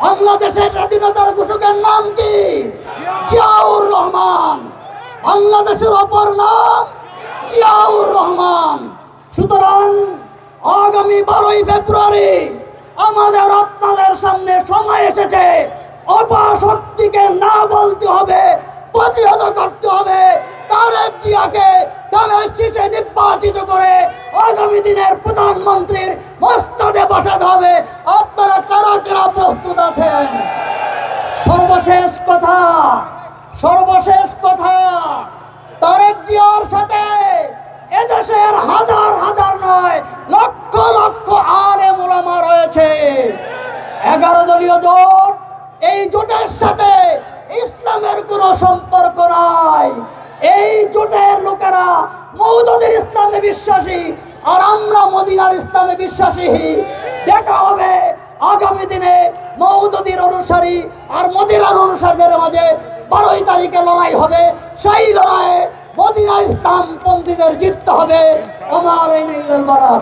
বাংলাদেশের স্বাধীনতার ঘোষকের নাম কি? জিয়াউর রহমান। বাংলাদেশের অপর নাম জিয়াউর রহমান। সুতরাং আগামী 12ই ফেব্রুয়ারি আমাদের আপনাদের সামনে সময় এসেছে, অপশক্তিকে না বলতে হবে, প্রতিহত করতে হবে। তারেক জিয়াকে ধানের শীষে নির্বাচিত করে আগামী দিনের প্রধানমন্ত্রীর মস্তদে বসাতে হবে। আপনারা কারা কারা প্রস্তুত আছেন? সর্বশেষ কথা, তারেক জিয়ার সাথে এদেশের হাজার হাজার নয় লক্ষ লক্ষ আলেম ওলামা রয়েছে। 11 দলীয় জোট, এই জোটের সাথে ইসলামের কোনো সম্পর্ক নাই। এই জোটের লোকেরা মওদুদের ইসলামে বিশ্বাসী, আর আমরা মদিনার ইসলামে বিশ্বাসী। দেখা হবে আগামী দিনে মওদুদের অনুসারী আর মদিনার অনুসারীদের মাঝে 12 তারিখে লড়াই হবে। সেই লড়াইয়ে মদিনা ইসলাম পন্থীদের জিততে হবে। ওমা আলাইনা ইল্লাল বালাগ।